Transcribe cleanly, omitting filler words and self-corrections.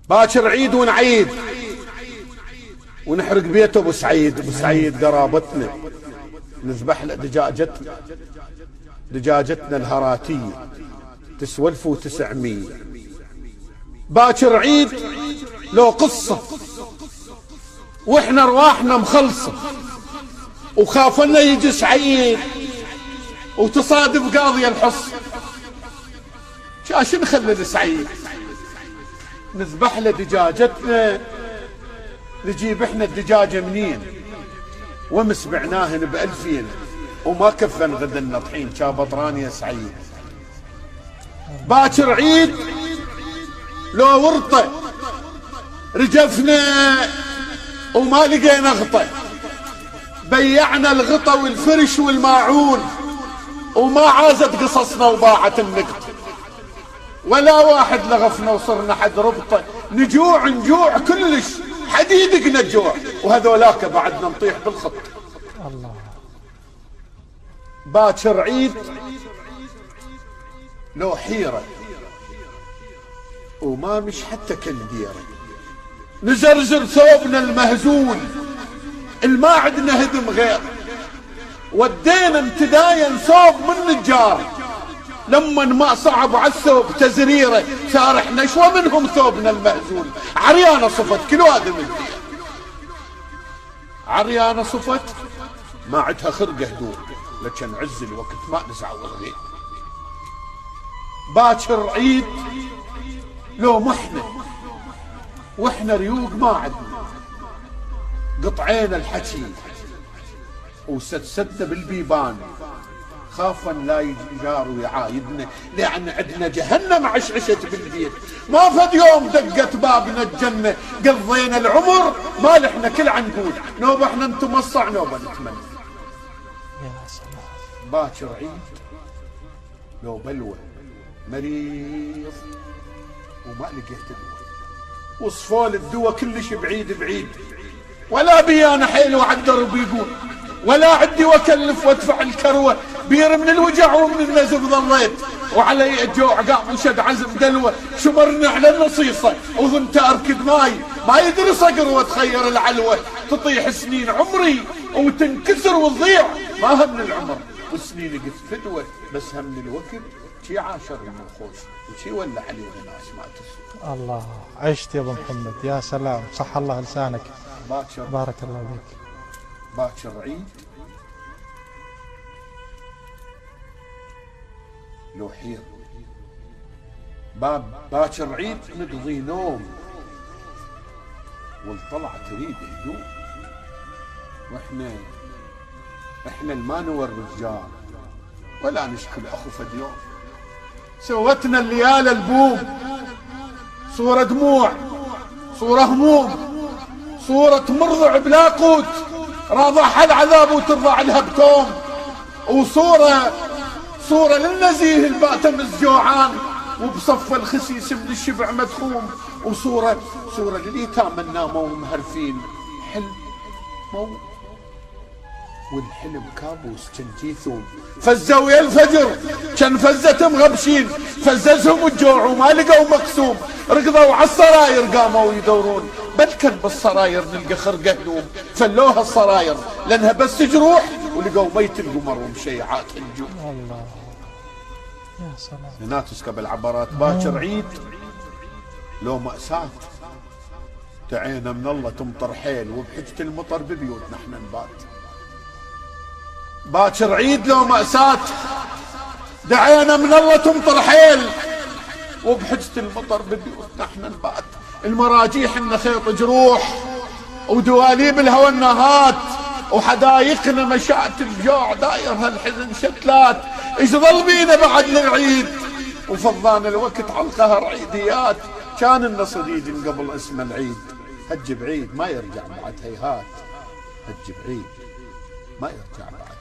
باكر عيد ونعيد ونحرق بيته ابو سعيد. ابو سعيد قرابتنا، نذبح له دجاجتنا الهراتية تسوى 1900. باكر عيد لو قصة واحنا رواحنا مخلصة، وخافنا يجي سعيد وتصادف قاضي الحص، شاش نخلي لسعيد نذبح له دجاجتنا. نجيب احنا الدجاجة منين؟ ومس بعناهن ب2000 وما كفن غدنا طحين شابطران يا سعيد. باكر عيد لو ورطة رجفنا وما لقينا غطا، بيعنا الغطا والفرش والماعون وما عازت قصصنا وباعت النقط، ولا واحد لغفنا وصرنا حد ربطه. نجوع كلش، حد يدقنا الجوع، وهذولاك بعدنا نطيح بالخط. الله. باكر عيد لو حيرة وما مش حتى كنديرة، نزرزر ثوبنا المهزول، الما عندنا هدم غير، ودينا امتداين ثوب من الجار، لما ما صعب على الثوب تزريره صار احنا شو منهم ثوبنا المهزول. عريانة صفت كل ادم الدير، عريانة صفت ما عدها خرقه هدوء، لكن عز الوقت ما نزع والغير. باكر عيد لو محنة واحنا ريوق ما عدنا، قطعين الحكي وسدسدنا بالبيبان، خافا لا يجار ويعايدنا، لأن عندنا جهنم عشعشت بالبيت. ما فد يوم دقت بابنا الجنة قضينا العمر ما لحنا كل عنقود، نوبة احنا نتمصع نوبة نتمنى. يا سلام. باكر عيد لو بلوى مريض وما لقيت دواء، وصفول الدواء كلش بعيد، ولا بيانا حيل وعالدرب يقول، ولا عدي واكلف وادفع الكروة، بير من الوجع ومن النزف ظليت، وعلي الجوع قام وشد عزم دلوة، شمرني على النصيصة وظنت اركد ماي، ما يدري صقر وتخير العلوة، تطيح سنين عمري وتنكسر وتضيع، ما هم من العمر والسنين قف فدوة، بس هم من الوقت شي عاشر من الخوش وشي ولا علي وناس ما تسوى. الله، عشت يا ابو محمد، يا سلام، صح الله لسانك. باكر بارك الله بك. باكر عيد لو حير، باكر عيد نقضي نوم والطلعة تريد هدوء، واحنا المانو الرجال ولا نشكل اخو فد يوم. سوتنا الليالي البوم، صورة دموع، صورة هموم، صورة مرضع بلا قوت راضح العذاب وترضع لها بكوم، وصورة للنزيه الباتم الجوعان وبصف الخسيس من الشبع مدخوم، وصورة لليتامى الناموا ومهرفين، حلم موت والحلم كابوس جنجيثوم. فزوا يا الفجر كان فزتهم غبشين، فززهم الجوع وما لقوا مقسوم، ركضوا على السراير قاموا يدورون، بل كان بالسراير نلقى خرقه هدوم، فلوها السراير لانها بس جروح، ولقوا ميت القمر ومشيعات النجوم. الله يا سلام. هناك قبل عبرات. باكر عيد لو مأساة تعينا من الله تمطر حيل، وبحجة المطر ببيوتنا احنا نبات. باكر عيد لو مأساة دعينا من الله تمطر حيل، وبحجة المطر ببيوتنا احنا نبات. المراجيح إن خيط جروح، ودواليب الهوى النهات، وحدايقنا مشاة الجوع داير هالحزن شتلات. ايش ظل بينا بعد للعيد وفضانا الوقت على القهر عيديات، كان لنا صديق قبل اسم العيد، هج بعيد ما يرجع بعد هيهات، هج بعيد ما يرجع بعد